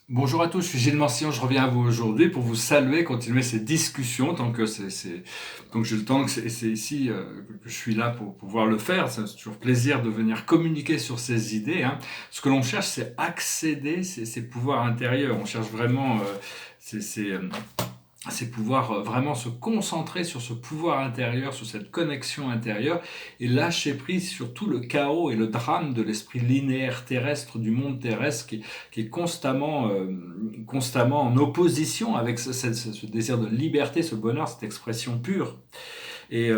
Bonjour à tous, je suis Gilles Morcillon, je reviens à vous aujourd'hui pour vous saluer, continuer ces discussions tant que donc j'ai le temps, que c'est ici que je suis là pour pouvoir le faire. C'est toujours plaisir de venir communiquer sur ces idées, hein. Ce que l'on cherche, c'est accéder ces pouvoirs intérieurs. On cherche vraiment ces, ces, euh, c'est pouvoir vraiment se concentrer sur ce pouvoir intérieur, sur cette connexion intérieure et lâcher prise sur tout le chaos et le drame de l'esprit linéaire terrestre, du monde terrestre qui est constamment en opposition avec ce désir de liberté, ce bonheur, cette expression pure. Et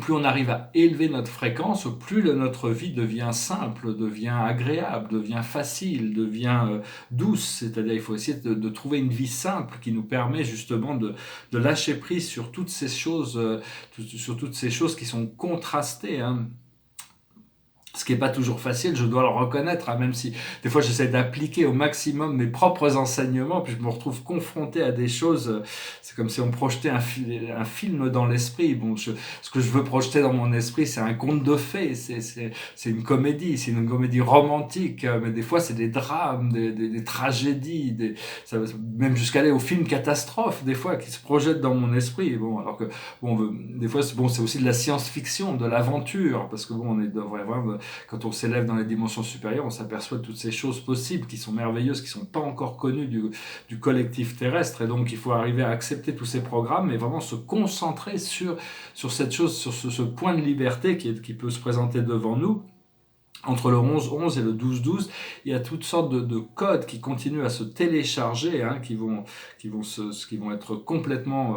plus on arrive à élever notre fréquence, plus notre vie devient simple, devient agréable, devient facile, devient douce. C'est-à-dire il faut essayer de trouver une vie simple qui nous permet justement de lâcher prise sur toutes ces choses, sur toutes ces choses qui sont contrastées, hein. Ce qui n'est pas toujours facile, je dois le reconnaître, hein, même si des fois j'essaie d'appliquer au maximum mes propres enseignements, puis je me retrouve confronté à des choses, c'est comme si on me projetait un film dans l'esprit. Bon, ce que je veux projeter dans mon esprit, c'est un conte de fées, c'est une comédie romantique, mais des fois c'est des drames, des tragédies, même jusqu'à aller au film catastrophe, des fois, qui se projettent dans mon esprit. Bon, alors que, bon, des fois, c'est aussi de la science-fiction, de l'aventure, parce que bon, on est vraiment quand on s'élève dans les dimensions supérieures, on s'aperçoit de toutes ces choses possibles qui sont merveilleuses, qui ne sont pas encore connues du collectif terrestre. Et donc, il faut arriver à accepter tous ces programmes et vraiment se concentrer sur cette chose, sur ce point de liberté qui peut se présenter devant nous. Entre le 11-11 et le 12-12, il y a toutes sortes de codes qui continuent à se télécharger, hein, qui vont être complètement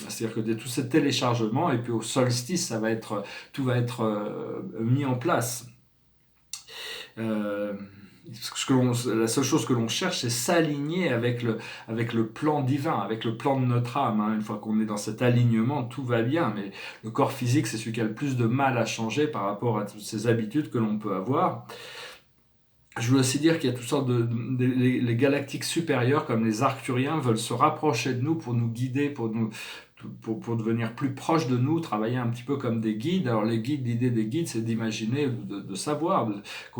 c'est-à-dire que tous ces téléchargements, et puis au solstice, tout va être mis en place. Euh, la seule chose que l'on cherche, c'est s'aligner avec le plan divin, avec le plan de notre âme, hein. Une fois qu'on est dans cet alignement, tout va bien. Mais le corps physique, c'est celui qui a le plus de mal à changer par rapport à toutes ces habitudes que l'on peut avoir. Je veux aussi dire qu'il y a toutes sortes les galactiques supérieurs, comme les arcturiens, veulent se rapprocher de nous pour nous guider, pour devenir plus proches de nous, travailler un petit peu comme des guides. Alors les guides, l'idée des guides, c'est d'imaginer, de savoir.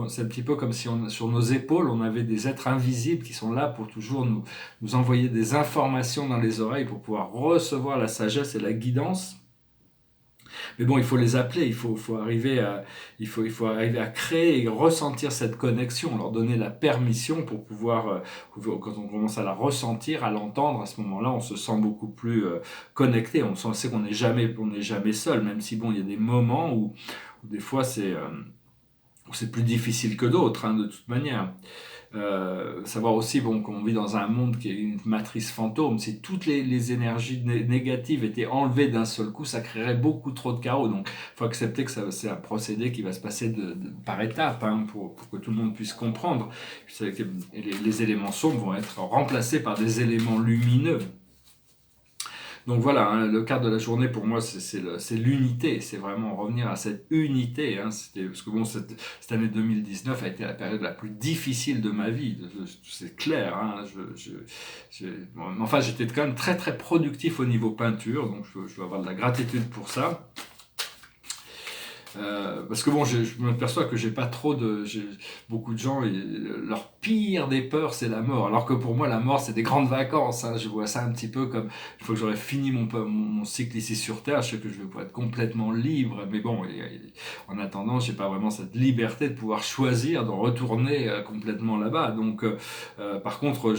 C'est un petit peu comme si sur nos épaules, on avait des êtres invisibles qui sont là pour toujours nous envoyer des informations dans les oreilles pour pouvoir recevoir la sagesse et la guidance. Mais bon, il faut les appeler, il faut arriver à créer et ressentir cette connexion, leur donner la permission pour pouvoir, quand on commence à la ressentir, à l'entendre, à ce moment-là, on se sent beaucoup plus connecté. Sait qu'on n'est jamais seul, même si bon, il y a des moments où des fois c'est plus difficile que d'autres, hein, de toute manière. Savoir aussi bon, qu'on vit dans un monde qui est une matrice fantôme. Si toutes les énergies négatives étaient enlevées d'un seul coup, ça créerait beaucoup trop de chaos. Donc il faut accepter que c'est un procédé qui va se passer par étapes, hein, pour que tout le monde puisse comprendre. Les éléments sombres vont être remplacés par des éléments lumineux. Donc voilà, hein, le cadre de la journée pour moi, c'est l'unité, c'est vraiment revenir à cette unité, hein. Parce que bon, cette année 2019 a été la période la plus difficile de ma vie, c'est clair, hein. Enfin, j'étais quand même très très productif au niveau peinture, donc je veux avoir de la gratitude pour ça. Parce que bon, je me perçois que j'ai pas trop de. Beaucoup de gens, leur pire des peurs, c'est la mort. Alors que pour moi, la mort, c'est des grandes vacances, hein. Je vois ça un petit peu comme une fois que j'aurai fini mon cycle ici sur Terre, je sais que je vais pouvoir être complètement libre. Mais bon, en attendant, j'ai pas vraiment cette liberté de pouvoir choisir de retourner complètement là-bas. Donc, par contre,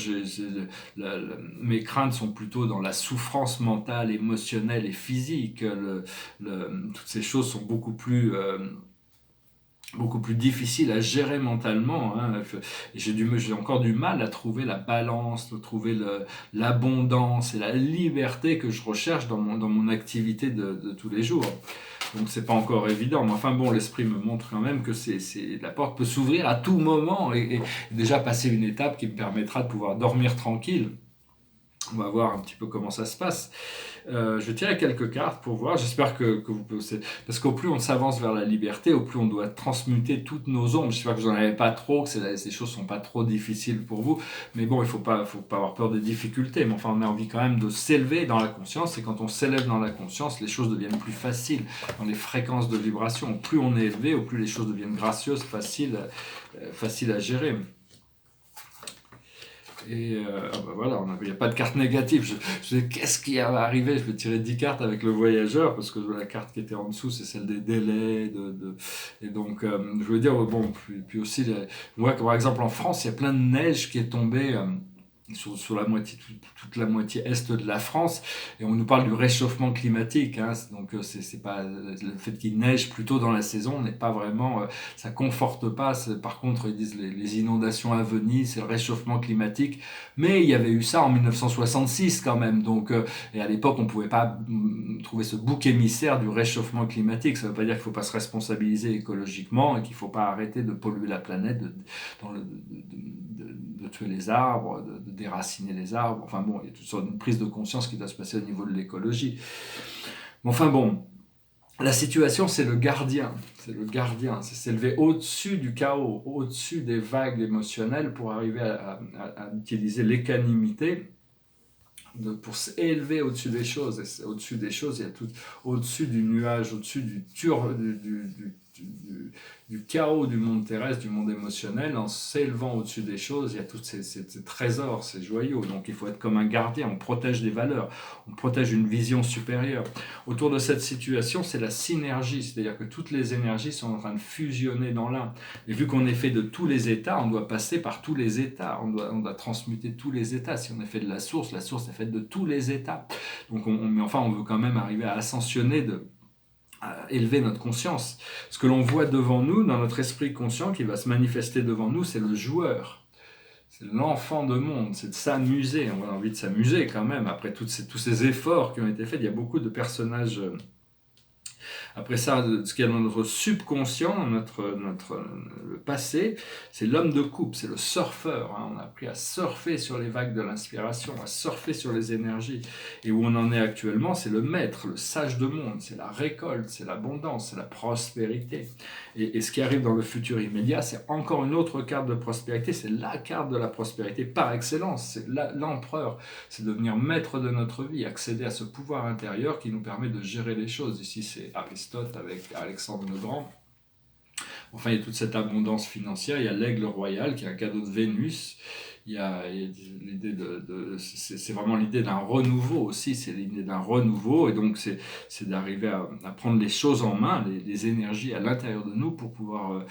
mes craintes sont plutôt dans la souffrance mentale, émotionnelle et physique. Toutes ces choses sont beaucoup plus difficiles à gérer mentalement, hein. J'ai encore du mal à trouver la balance, à trouver l'abondance et la liberté que je recherche dans mon activité de tous les jours. Donc c'est pas encore évident, mais enfin bon, l'esprit me montre quand même que la porte peut s'ouvrir à tout moment et déjà passer une étape qui me permettra de pouvoir dormir tranquille. On va voir un petit peu comment ça se passe. Je vais tirer quelques cartes pour voir. J'espère que vous pouvez. Parce qu'au plus on s'avance vers la liberté, au plus on doit transmuter toutes nos ombres. J'espère que vous n'en avez pas trop, que ces choses ne sont pas trop difficiles pour vous. Mais bon, il ne faut pas avoir peur des difficultés. Mais enfin, on a envie quand même de s'élever dans la conscience. Et quand on s'élève dans la conscience, les choses deviennent plus faciles dans les fréquences de vibration. Au plus on est élevé, au plus les choses deviennent gracieuses, faciles à gérer. Voilà, il n'y a pas de carte négative. Je dis, qu'est-ce qui va arriver? Je vais tirer 10 cartes avec le voyageur, parce que la carte qui était en dessous, c'est celle des délais. Et donc, je veux dire, bon, puis aussi, on voit que par exemple en France, il y a plein de neige qui est tombée. Sur la moitié, toute la moitié est de la France, et on nous parle du réchauffement climatique, hein, donc c'est pas le fait qu'il neige plus tôt dans la saison n'est pas vraiment, ça conforte pas. Par contre, ils disent les inondations à Venise, c'est le réchauffement climatique, mais il y avait eu ça en 1966 quand même, donc et à l'époque on pouvait pas trouver ce bouc émissaire du réchauffement climatique. Ça veut pas dire qu'il faut pas se responsabiliser écologiquement et qu'il faut pas arrêter de polluer la planète, de tuer les arbres, de déraciner les arbres. Enfin bon, il y a toutes sortes de prise de conscience qui doit se passer au niveau de l'écologie. Mais enfin bon, la situation, c'est le gardien. C'est le gardien. C'est s'élever au-dessus du chaos, au-dessus des vagues émotionnelles pour arriver à utiliser l'équanimité pour s'élever au-dessus des choses. Et au-dessus des choses, il y a tout au-dessus du nuage, au-dessus du chaos du monde terrestre, du monde émotionnel. En s'élevant au-dessus des choses, il y a tous ces trésors, ces joyaux. Donc il faut être comme un gardien, on protège des valeurs, on protège une vision supérieure. Autour de cette situation, c'est la synergie, c'est-à-dire que toutes les énergies sont en train de fusionner dans l'un. Et vu qu'on est fait de tous les états, on doit passer par tous les états, on doit transmuter tous les états. Si on est fait de la source est faite de tous les états. Donc mais enfin, on veut quand même arriver à ascensionner, à élever notre conscience. Ce que l'on voit devant nous, dans notre esprit conscient, qui va se manifester devant nous, c'est le joueur. C'est l'enfant de monde, c'est de s'amuser. On a envie de s'amuser quand même, après tous ces efforts qui ont été faits. Il y a beaucoup de personnages. Après ça, ce qu'il y a dans notre subconscient, le passé, c'est l'homme de coupe, c'est le surfeur. Hein. On a appris à surfer sur les vagues de l'inspiration, à surfer sur les énergies. Et où on en est actuellement, c'est le maître, le sage de monde, c'est la récolte, c'est l'abondance, c'est la prospérité. Et ce qui arrive dans le futur immédiat, c'est encore une autre carte de prospérité, c'est la carte de la prospérité par excellence, c'est l'empereur, c'est devenir maître de notre vie, accéder à ce pouvoir intérieur qui nous permet de gérer les choses. Ici, c'est Aristote avec Alexandre le Grand. Enfin, il y a toute cette abondance financière, il y a l'aigle royal qui est un cadeau de Vénus. Il y a l'idée c'est vraiment l'idée d'un renouveau aussi, c'est l'idée d'un renouveau, et donc c'est d'arriver à prendre les choses en main, les énergies à l'intérieur de nous pour pouvoir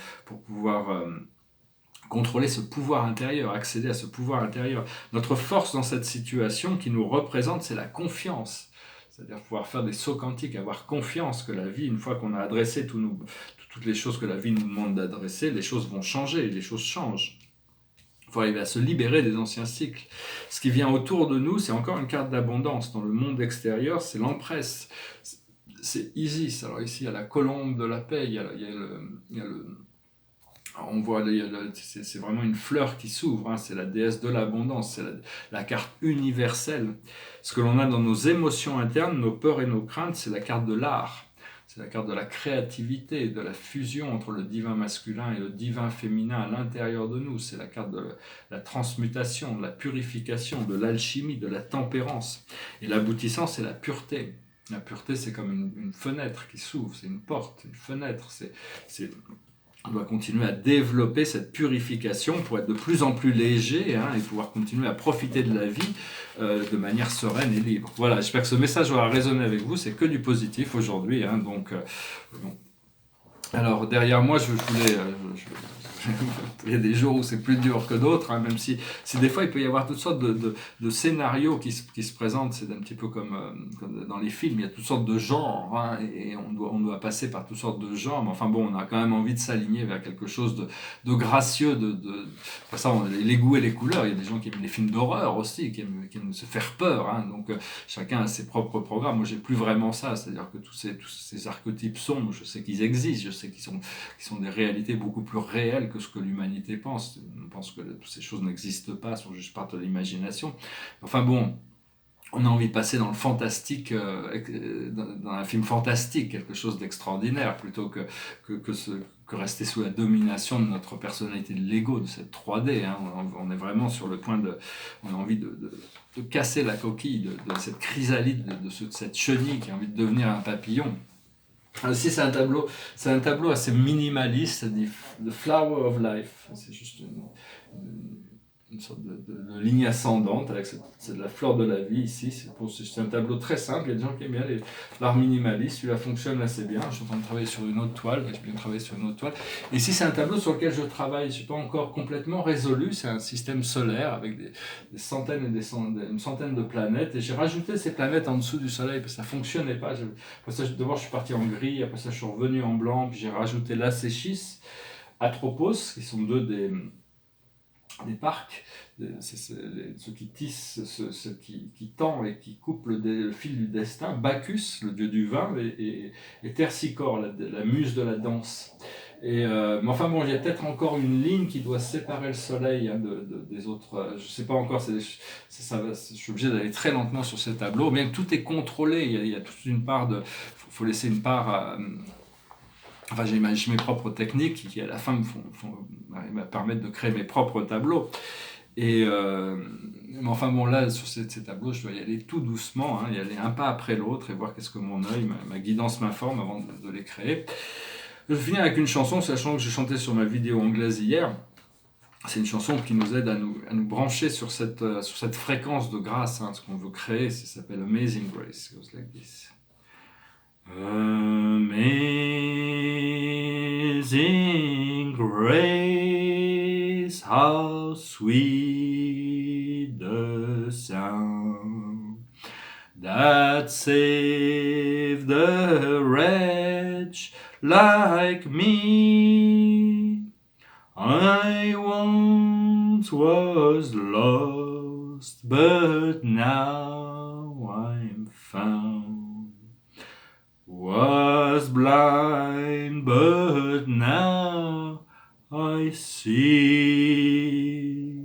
contrôler ce pouvoir intérieur, accéder à ce pouvoir intérieur. Notre force dans cette situation qui nous représente, c'est la confiance. C'est-à-dire pouvoir faire des sauts quantiques, avoir confiance que la vie, une fois qu'on a adressé toutes les choses que la vie nous demande d'adresser, les choses vont changer, les choses changent. Il faut arriver à se libérer des anciens cycles. Ce qui vient autour de nous, c'est encore une carte d'abondance. Dans le monde extérieur, c'est l'empresse. C'est Isis. Alors ici, il y a la colombe de la paix, on voit, c'est vraiment une fleur qui s'ouvre, hein, c'est la déesse de l'abondance, c'est la carte universelle. Ce que l'on a dans nos émotions internes, nos peurs et nos craintes, c'est la carte de l'art. C'est la carte de la créativité, de la fusion entre le divin masculin et le divin féminin à l'intérieur de nous. C'est la carte de la transmutation, de la purification, de l'alchimie, de la tempérance. Et l'aboutissant, c'est la pureté. La pureté, c'est comme une fenêtre qui s'ouvre, c'est une porte, une fenêtre. On doit continuer à développer cette purification pour être de plus en plus léger, hein, et pouvoir continuer à profiter de la vie de manière sereine et libre. Voilà, j'espère que ce message aura résonné avec vous. C'est que du positif aujourd'hui. Hein, donc, bon. Alors, derrière moi, je voulais... il y a des jours où c'est plus dur que d'autres, hein, même si des fois il peut y avoir toutes sortes de scénarios qui se présentent. C'est un petit peu comme dans les films, il y a toutes sortes de genres, hein, et on doit passer par toutes sortes de genres, mais enfin bon, on a quand même envie de s'aligner vers quelque chose de gracieux, pour ça, les goûts et les couleurs. Il y a des gens qui aiment les films d'horreur aussi, qui aiment se faire peur, hein, donc chacun a ses propres programmes. Moi j'ai plus vraiment ça, c'est-à-dire que tous ces archétypes sombres, je sais qu'ils existent, je sais qu'ils sont des réalités beaucoup plus réelles que ce que l'humanité pense. On pense que toutes ces choses n'existent pas, sont juste part de l'imagination. Enfin bon, on a envie de passer dans le fantastique, dans un film fantastique, quelque chose d'extraordinaire, plutôt que rester sous la domination de notre personnalité, de l'ego, de cette 3D. Hein. On est vraiment sur le point on a envie de casser la coquille de cette chrysalide, de cette chenille qui a envie de devenir un papillon. Alors ici, c'est un tableau assez minimaliste, dit The Flower of Life. C'est juste une sorte de ligne ascendante avec c'est de la fleur de la vie ici. C'est un tableau très simple. Il y a des gens qui aiment bien l'art minimaliste. Celui-là fonctionne assez bien. Je suis en train de travailler sur une autre toile. J'ai bien travaillé sur une autre toile. Et ici, c'est un tableau sur lequel je travaille. Je ne suis pas encore complètement résolu. C'est un système solaire avec des centaines et une centaine de planètes. Et j'ai rajouté ces planètes en dessous du soleil parce que ça ne fonctionnait pas. Après ça, d'abord, je suis parti en gris. Après ça, je suis revenu en blanc. Puis j'ai rajouté l'Acéchis, Atropos, qui sont deux des parcs, ceux qui tissent, ceux qui tend et qui coupent le fil du destin, Bacchus, le dieu du vin, et Terpsichore, la muse de la danse. Mais enfin bon, il y a peut-être encore une ligne qui doit séparer le soleil des autres. Je ne sais pas encore, je suis obligé d'aller très lentement sur ces tableaux, bien que tout est contrôlé, il y a toute une part de... Il faut laisser une part... Enfin, j'ai mes propres techniques qui, à la fin, me permettent de créer mes propres tableaux. Mais enfin, bon, là, sur ces tableaux, je dois y aller tout doucement, y aller un pas après l'autre et voir qu'est-ce que mon œil, ma guidance m'informe avant de les créer. Je vais finir avec une chanson, sachant que j'ai chanté sur ma vidéo anglaise hier. C'est une chanson qui nous aide à nous brancher sur cette fréquence de grâce, ce qu'on veut créer. Ça s'appelle Amazing Grace. It goes like this. Amazing grace, how sweet the sound that saved a wretch like me. I once was lost, but now I'm found. Was blind, but now I see.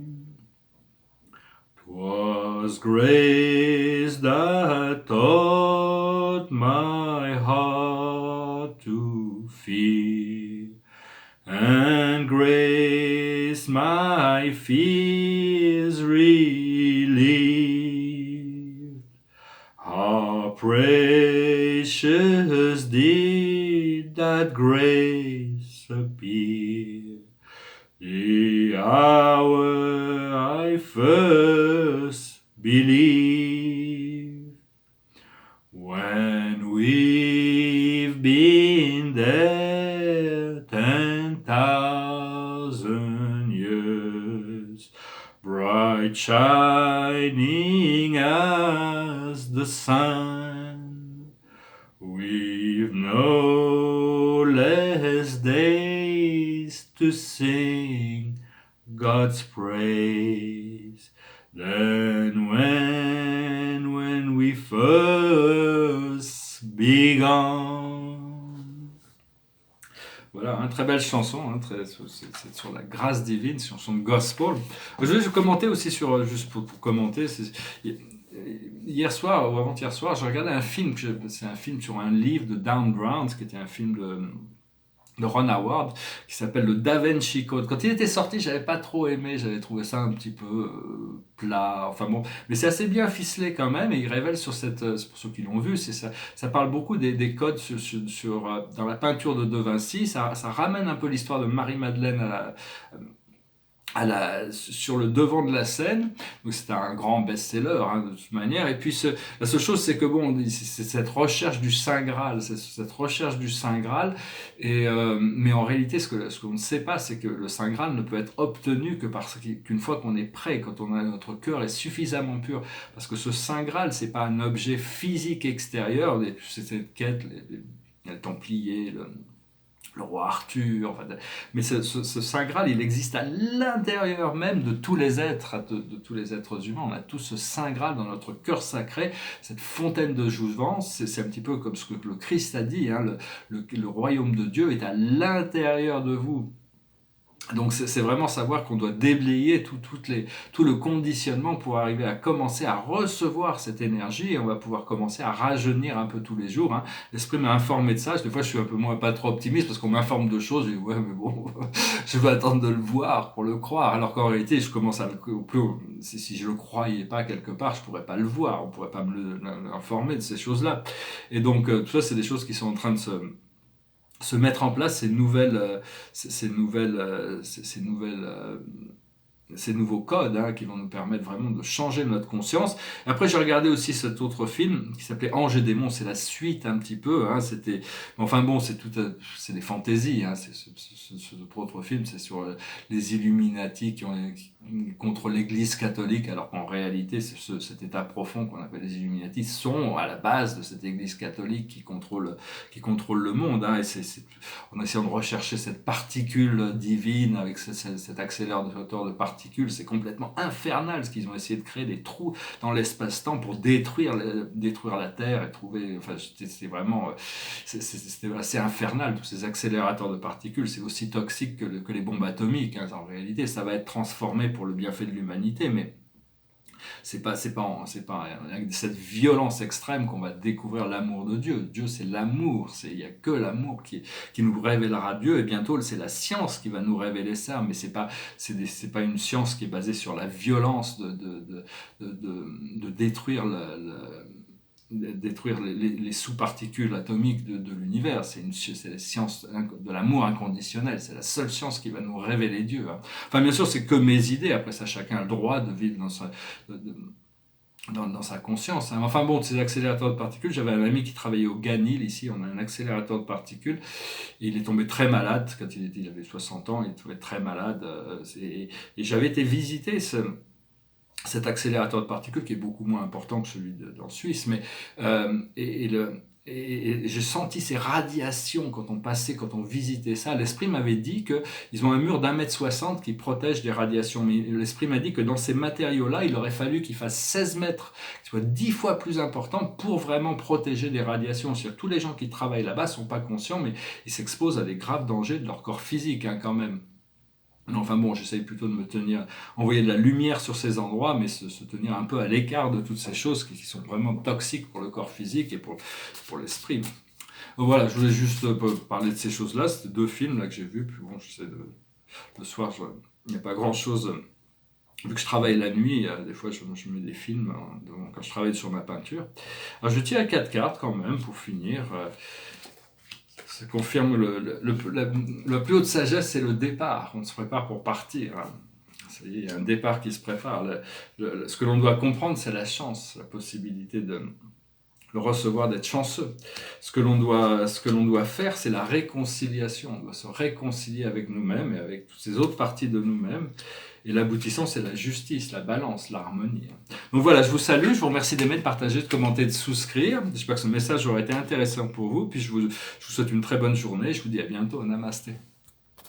'Twas grace that taught my heart to fear, and grace my fears relieved. How precious did that grace appear, the hour I first believed. When we've been there 10,000 years, bright shining as the sun, we've no less days to sing God's praise than when we first began. Voilà, très belle chanson, c'est sur la grâce divine, sur son gospel. Je vais commenter aussi juste pour commenter, hier soir ou avant-hier soir, je regardais un film, c'est un film sur un livre de Dan Brown, qui était un film de Ron Howard, qui s'appelle le Da Vinci Code. Quand il était sorti, j'avais pas trop aimé, j'avais trouvé ça un petit peu plat, enfin bon, mais c'est assez bien ficelé quand même, et il révèle sur c'est pour ceux qui l'ont vu, ça parle beaucoup des codes dans la peinture de Vinci, ça ramène un peu l'histoire de Marie-Madeleine sur le devant de la scène. Donc c'était un grand best-seller de toute manière. Et puis la seule chose, c'est que bon, c'est cette recherche du Saint Graal, mais en réalité, ce qu'on ne sait pas, c'est que le Saint Graal ne peut être obtenu qu'une fois qu'on est prêt, quand notre cœur est suffisamment pur. Parce que ce Saint Graal, c'est pas un objet physique extérieur. C'est cette quête, les Templiers, le roi Arthur, mais ce Saint Graal, il existe à l'intérieur même de tous les êtres, de tous les êtres humains. On a tous ce Saint Graal dans notre cœur sacré, cette fontaine de jouvence. C'est un petit peu comme ce que le Christ a dit, le royaume de Dieu est à l'intérieur de vous. Donc c'est vraiment savoir qu'on doit déblayer tout le conditionnement pour arriver à commencer à recevoir cette énergie, et on va pouvoir commencer à rajeunir un peu tous les jours. L'esprit m'a informé de ça. Des fois je suis un peu pas trop optimiste parce qu'on m'informe de choses, je dis ouais mais bon, je vais attendre de le voir pour le croire, alors qu'en réalité je commence si je le croyais pas quelque part, je pourrais pas le voir, on pourrait pas me l'informer de ces choses-là. Et donc tout ça, c'est des choses qui sont en train de se mettre en place, ces nouvelles ces nouveaux codes hein, qui vont nous permettre vraiment de changer notre conscience. Après, j'ai regardé aussi cet autre film qui s'appelait Anges et démons. C'est la suite un petit peu. Hein, c'était, enfin bon, c'est des fantaisies. Hein, ce autre film, c'est sur les Illuminati contre l'Église catholique, alors qu'en réalité, cet état profond qu'on appelle les Illuminati sont à la base de cette Église catholique qui contrôle le monde. Hein, et en essayant de rechercher cette particule divine avec cet accélérateur de particules, c'est complètement infernal ce qu'ils ont essayé de créer des trous dans l'espace-temps pour détruire la Terre et trouver. Enfin, c'était vraiment, c'était assez infernal tous ces accélérateurs de particules. C'est aussi toxique que les bombes atomiques. Hein. En réalité, ça va être transformé pour le bienfait de l'humanité, mais c'est pas avec cette violence extrême qu'on va découvrir l'amour de Dieu. Dieu, c'est l'amour. Il y a que l'amour qui nous révélera Dieu. Et bientôt, c'est la science qui va nous révéler ça. Mais c'est pas une science qui est basée sur la violence de détruire détruire les sous-particules atomiques de l'univers. C'est la science de l'amour inconditionnel. C'est la seule science qui va nous révéler Dieu. Hein. Enfin, bien sûr, c'est que mes idées. Après ça, chacun a le droit de vivre dans sa conscience. Hein. Enfin bon, ces accélérateurs de particules, j'avais un ami qui travaillait au Ganil, ici, on a un accélérateur de particules, et il est tombé très malade, quand il avait 60 ans, il est tombé très malade, et j'avais été visiter cet accélérateur de particules qui est beaucoup moins important que celui en Suisse, mais et j'ai senti ces radiations quand on visitait ça. L'esprit m'avait dit qu'ils ont un mur d'1,60 m qui protège des radiations. Mais l'esprit m'a dit que dans ces matériaux-là, il aurait fallu qu'ils fassent 16 mètres, qui soit 10 fois plus important pour vraiment protéger des radiations. C'est-à-dire que tous les gens qui travaillent là-bas ne sont pas conscients, mais ils s'exposent à des graves dangers de leur corps physique hein, quand même. Enfin bon, j'essaye plutôt de envoyer de la lumière sur ces endroits, mais se tenir un peu à l'écart de toutes ces choses qui sont vraiment toxiques pour le corps physique et pour l'esprit. Donc voilà, je voulais juste parler de ces choses-là. C'était 2 films là, que j'ai vus. Puis bon, le soir, il n'y a pas grand-chose. Vu que je travaille la nuit, des fois je mets des films quand je travaille sur ma peinture. Alors je tiens à 4 cartes quand même pour finir. Ça confirme la plus haute sagesse, c'est le départ. On se prépare pour partir. Hein. Ça y est, il y a un départ qui se prépare. Ce que l'on doit comprendre, c'est la chance, la possibilité de le recevoir, d'être chanceux. Ce que l'on doit faire, c'est la réconciliation. On doit se réconcilier avec nous-mêmes et avec toutes ces autres parties de nous-mêmes. Et l'aboutissant, c'est la justice, la balance, l'harmonie. Donc voilà, je vous salue, je vous remercie d'aimer, de partager, de commenter, de souscrire. J'espère que ce message aura été intéressant pour vous. Puis je vous souhaite une très bonne journée. Je vous dis à bientôt. Namasté.